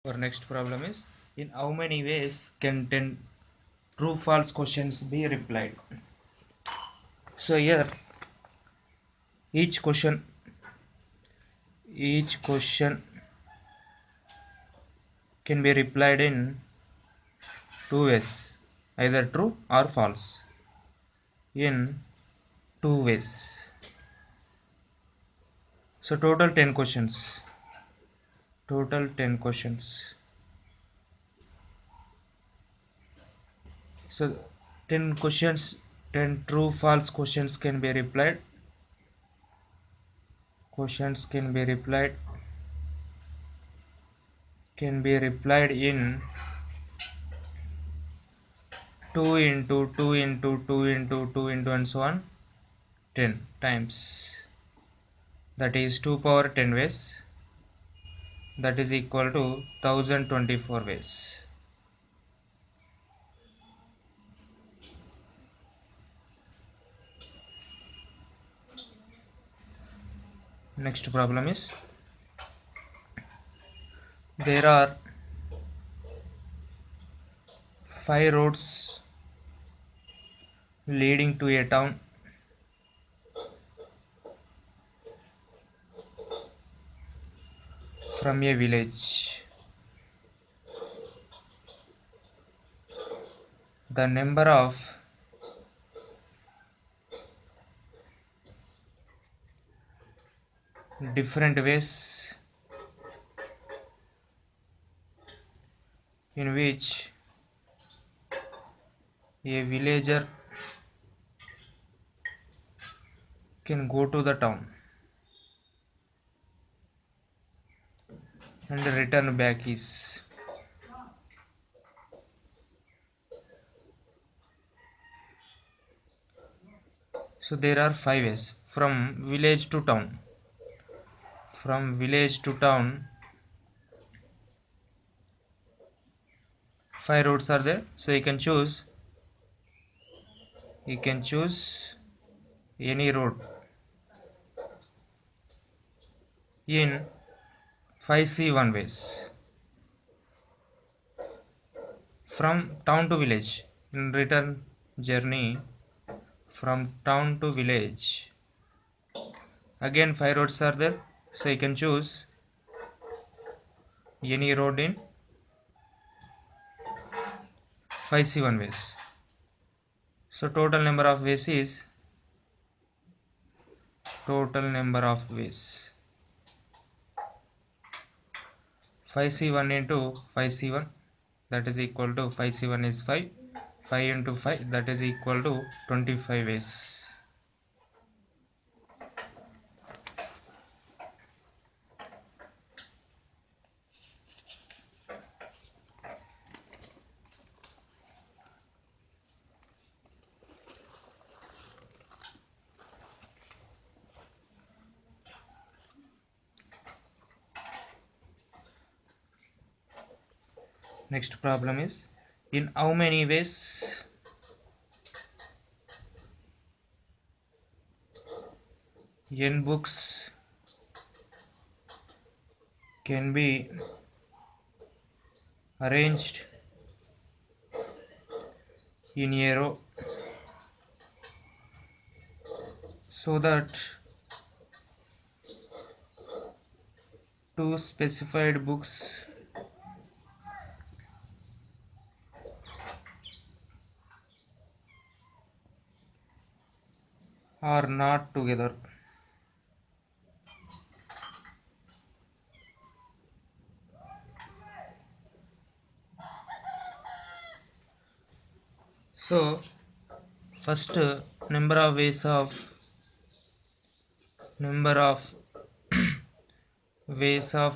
Our next problem is, in how many ways can 10 true false questions be replied? So here each question each question can be replied in two ways, either true or false, in two ways. So total 10 questions. So 10 questions, 10 true false questions can be replied in 2 into 2 into 2 into 2 into and so on 10 times, that is 2 power 10 ways, that is equal to 1024 ways. Next problem is, there are 5 roads leading to a town from a village. The number of different ways in which a villager can go to the town and return back is. So there are 5 ways from village to town. From village to town, 5 roads are there. So you can choose any road in 5C1 ways. From town to village, in return journey from town to village, again 5 roads are there, so you can choose any road in 5C1 ways. So total number of ways 5C1 into 5C1, that is equal to 5C1 is 5 into 5, that is equal to 25 ways. Next problem is, in how many ways n books can be arranged in a row so that two specified books are not together. So first, number of ways of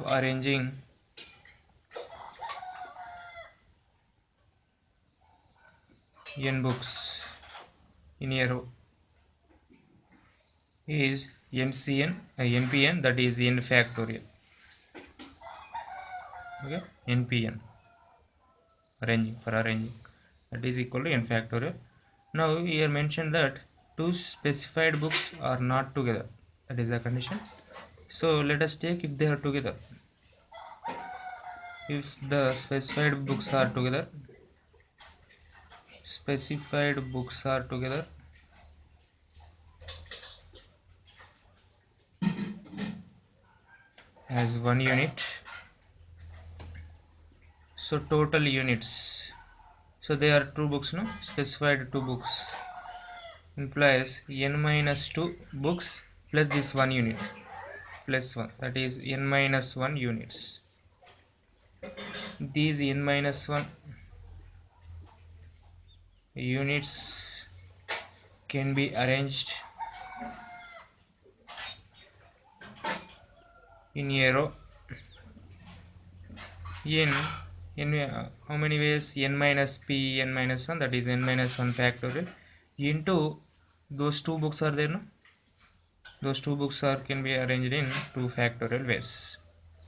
arranging n books in a row is npn, that is n factorial. Okay, npn arranging, that is equal to n factorial. Now here mentioned that two specified books are not together, that is a condition. So let us take if they are together. if the specified books are together as one unit, so total units, so they are two books, no, specified two books implies n minus 2 books plus this one unit plus 1, that is n minus 1 units. These n minus 1 units can be arranged in a row in how many ways? N minus p n minus 1, that is n minus 1 factorial into those two books are there, no? Those two books are can be arranged in 2 factorial ways,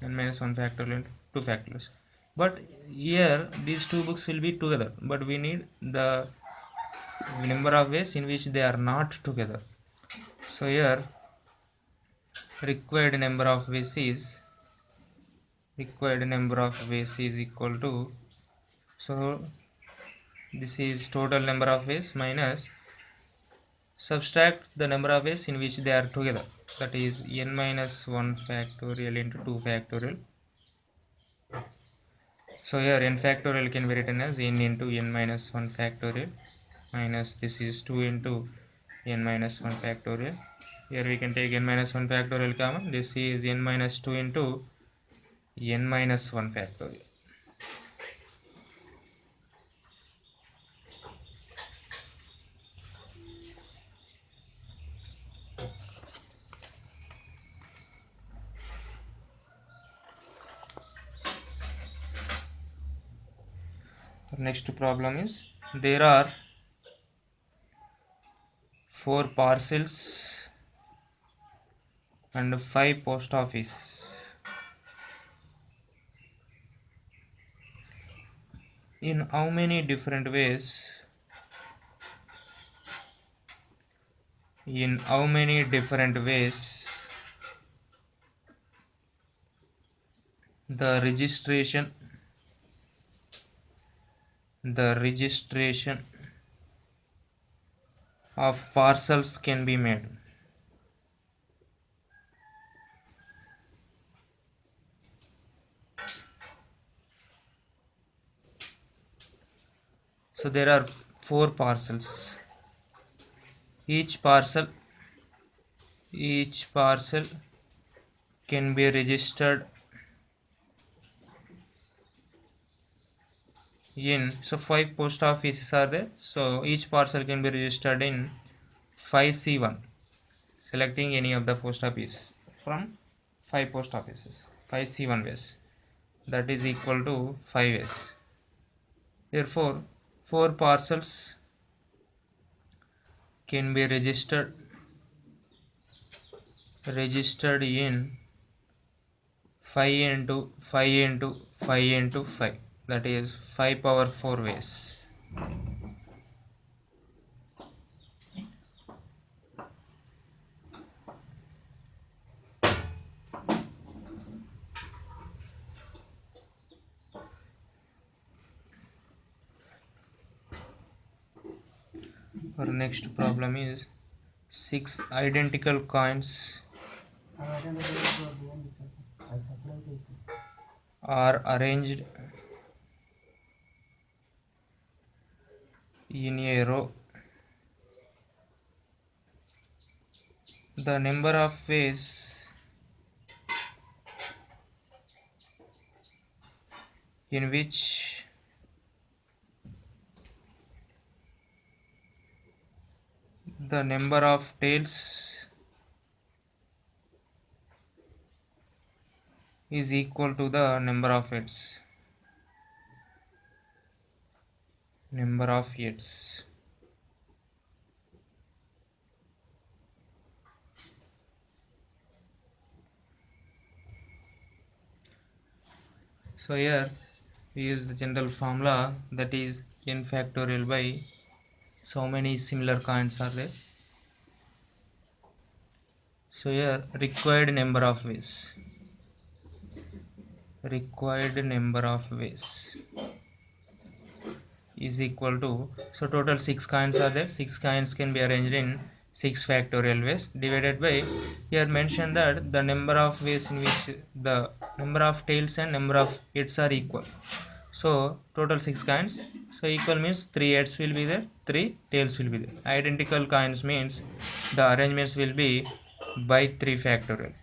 n minus 1 factorial into 2 factorials. But here these two books will be together, but we need the number of ways in which they are not together. So here required number of ways is equal to, so this is total number of ways minus subtract the number of ways in which they are together, that is n minus 1 factorial into 2 factorial. So here n factorial can be written as n into n minus 1 factorial minus this is 2 into n minus 1 factorial. Here we can take n minus 1 factorial common, this is n minus 2 into n minus 1 factorial. Next problem is there are 4 parcels and 5 post office. In how many different ways? The registration of parcels can be made. So there are 4 parcels. Each parcel can be registered in, so 5 post offices are there, so each parcel can be registered in 5C1, selecting any of the post office from 5 post offices, 5C1 ways, that is equal to 5 ways. Therefore 4 parcels can be registered in 5 into 5 into 5 into 5, that is 5 power 4 ways. Our next problem is 6 identical coins are arranged in a row. The number of ways in which the number of tails is equal to the number of heads. So here we use the general formula, that is n factorial by so many similar coins are there. So here required number of ways. required number of ways is equal to, so total 6 coins are there. 6 coins can be arranged in 6 factorial ways divided by, here mentioned that the number of ways in which the number of tails and number of heads are equal. So total 6 coins, so equal means 3 heads will be there, 3 tails will be there. Identical coins means the arrangements will be by 3 factorial,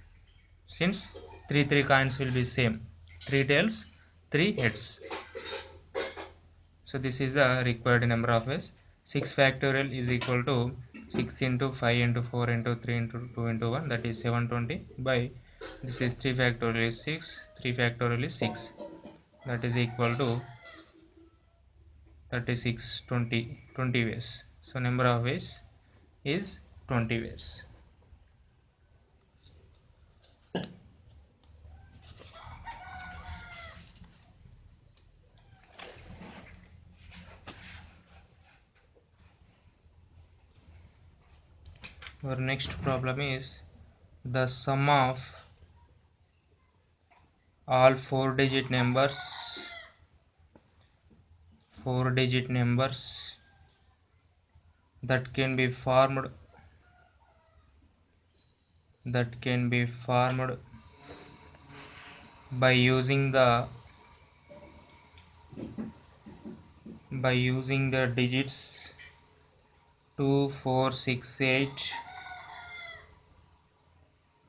since 3 coins will be same, 3 tails, 3 heads. So this is the required number of ways. 6 factorial is equal to 6 into 5 into 4 into 3 into 2 into 1, that is 720 by, this is 3 factorial is 6, 3 factorial is 6, that is equal to 36, 20 ways. So number of ways is 20 ways. Our next problem is the sum of all 4-digit numbers that can be formed by using the digits 2, 4, 6, 8.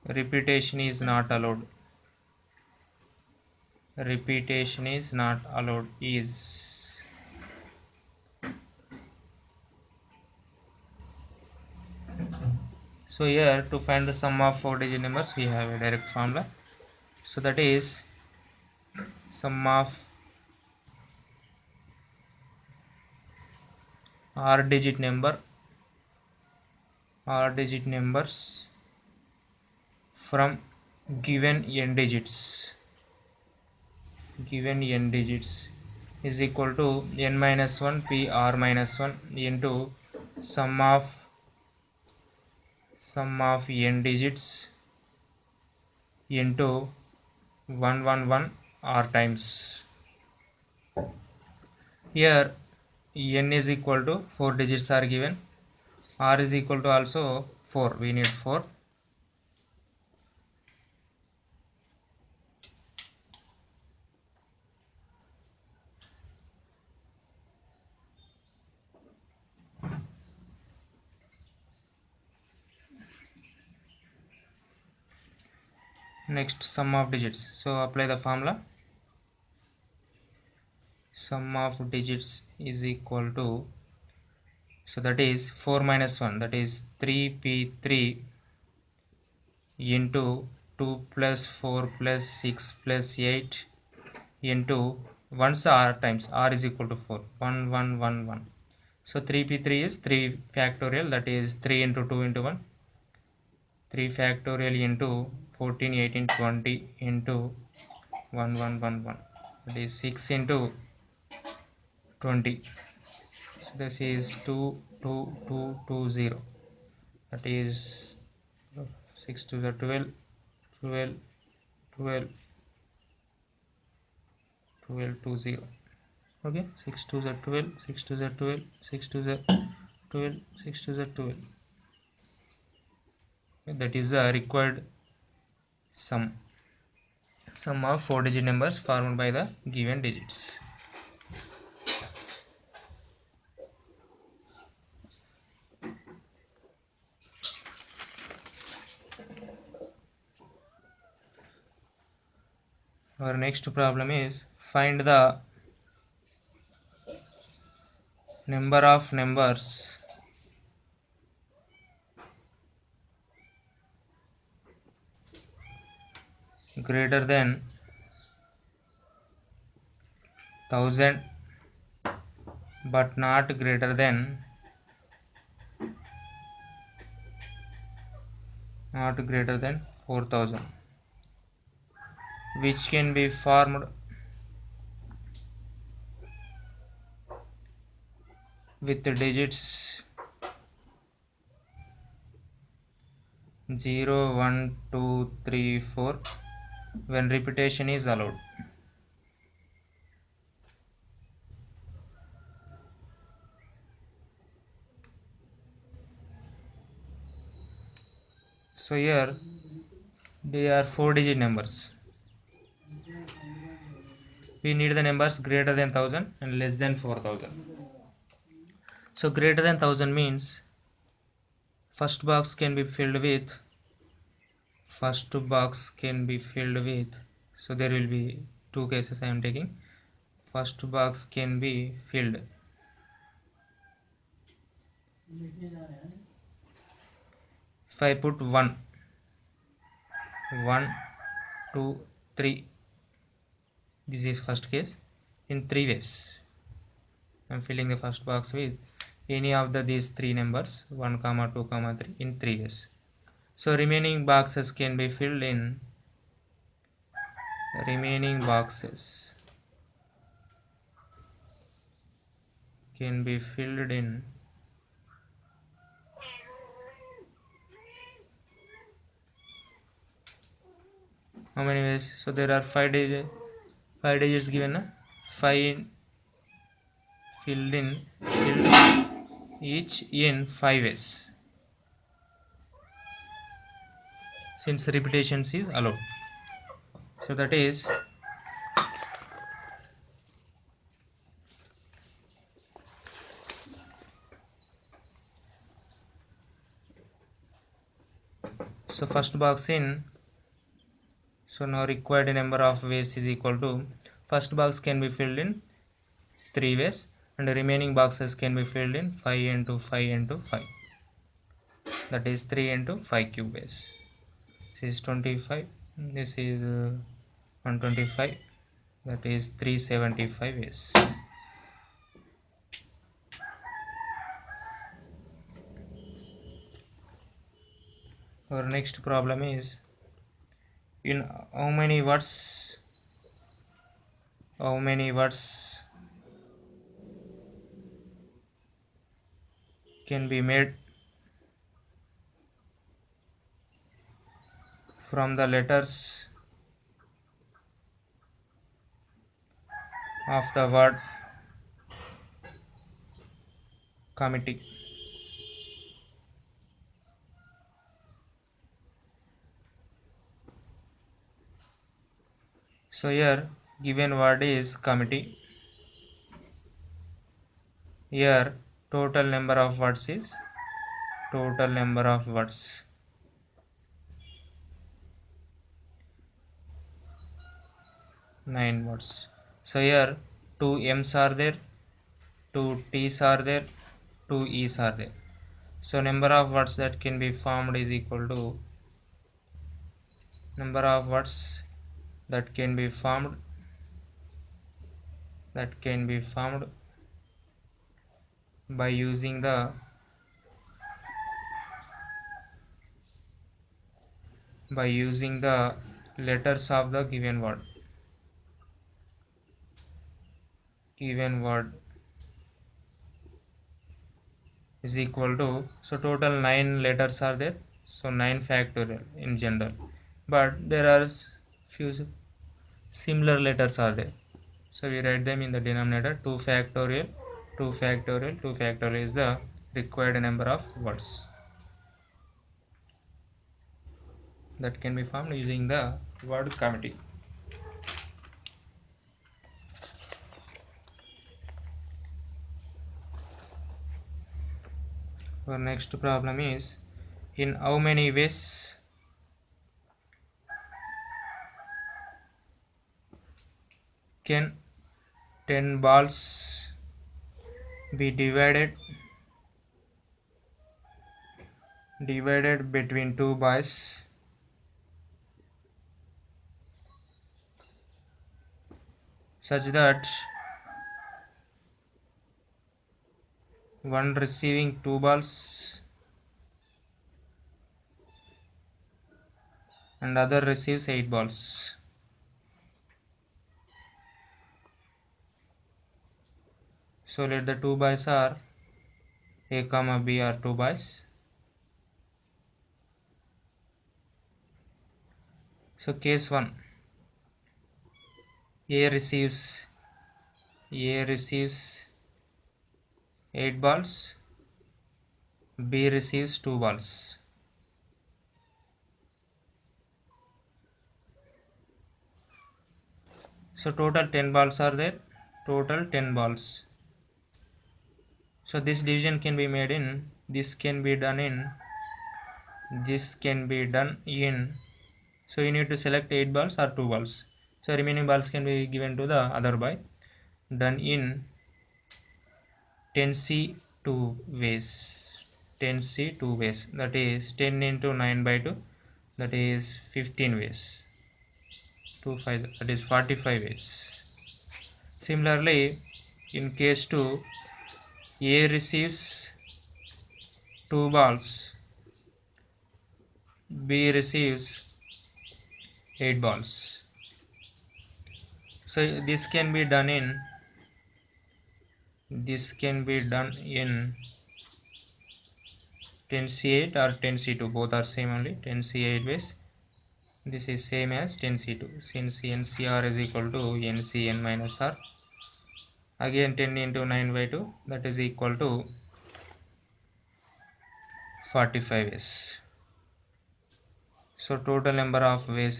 Repetition is not allowed is, so here to find the sum of 4-digit numbers we have a direct formula. So that is sum of r-digit numbers from given n digits is equal to n minus 1 p r minus 1 into sum of n digits into 111 r times. Here n is equal to 4 digits are given, r is equal to also 4, we need 4. Next, sum of digits. So apply the formula. Sum of digits is equal to, so that is 4 minus 1, that is 3p3 into 2 plus 4 plus 6 plus 8 into once r times r is equal to 4, 1 1 1 1. So 3p3 is 3 factorial, that is 3 into 2 into 1, 3 factorial into 14 18 20 into 1 1 1 1, that is 6 into 20. So this is 2 2 2 2 0, that is 6 to the 12 12 12 12 2 0. Okay, 6 to the 12 6 to the 12 6 to the 12 6 to the 12. Okay, that is the required sum of 4-digit numbers formed by the given digits. Our next problem is find the number of numbers greater than 1000 but not greater than 4000, which can be formed with the digits 0 1 2 3 4 when repetition is allowed. So here they are 4-digit numbers. We need the numbers greater than 1000 and less than 4000. So greater than 1000 means first box can be filled with, so there will be two cases I am taking. First box can be filled. If I put 1, 2, 3, this is first case. In 3 ways I am filling the first box with any of these 3 numbers, 1, 2, 3, in 3 ways. So remaining boxes can be filled in how many ways? So there are 5 digits given, 5 filled each in 5 ways, since repetitions is allowed. So that is so first box in. So now required number of ways is equal to, first box can be filled in 3 ways and the remaining boxes can be filled in 5 into 5 into 5, that is 3 into 5 cube ways. This is 25, this is 125, that is 375 ways. Our next problem is, in how many words can be made from the letters of the word committee. So here given word is committee. Here total number of words is 9 words. So here 2 M's are there, 2 T's are there, 2 E's are there. So number of words that can be formed is equal to number of words that can be formed by using the letters of the given word is equal to, so total 9 letters are there, so 9 factorial in general, but there are few similar letters are there, so we write them in the denominator. 2 factorial is the required number of words that can be formed using the word committee. Our next problem is, in how many ways can 10 balls be divided between 2 boys such that one receiving 2 balls and other receives 8 balls. So let the 2 boys are A comma B are 2 boys. So case 1, A receives 8 balls, B receives 2 balls. So total 10 balls are there. Total 10 balls. So this division can be made in, this can be done in, this can be done in. So you need to select 8 balls or 2 balls. So remaining balls can be given to the other boy. Done in 10C 2 ways. 10C 2 ways. That is 10 into 9 by 2. That is 15 ways. 2 5. That is 45 ways. Similarly, in case 2, A receives 2 balls, B receives 8 balls. So this can be done in 10C8 or 10C2, both are same only. 10C8 ways. This is same as 10C2, since NCR is equal to NCN minus R. Again 10 into 9 by 2, that is equal to 45 ways. So total number of ways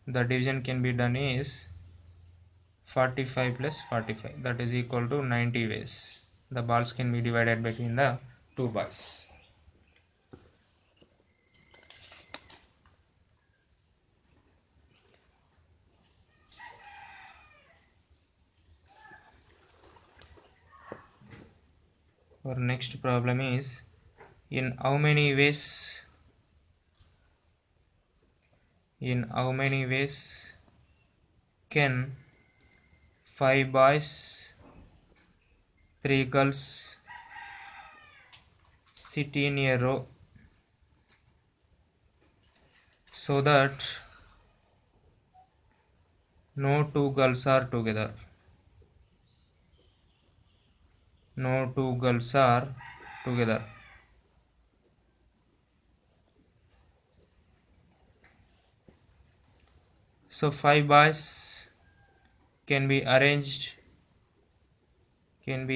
the division can be done is 45 plus 45, that is equal to 90 ways. The balls can be divided between the two balls. Our next problem is, in how many ways can 5 boys 3 girls sit in a row so that no two girls are together? So 5 boys can be arranged in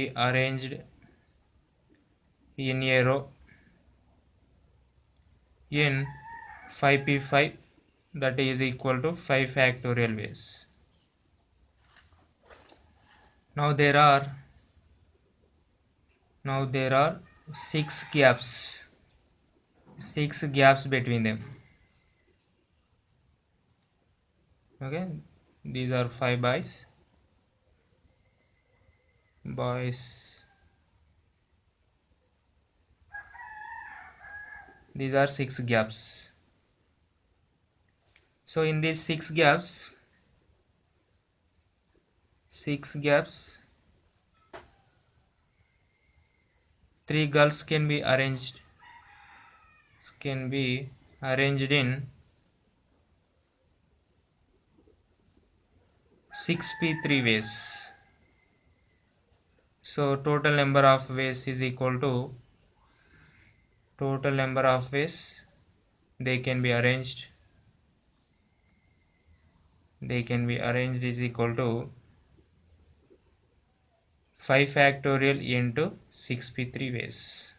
a row in 5p5, that is equal to 5 factorial ways. Now there are 6 gaps between them. Okay, these are 5 boys. These are 6 gaps. So in these 6 gaps, 3 girls can be arranged in 6p3 ways. So total number of ways is equal to they can be arranged is equal to 5 factorial into 6p3 ways.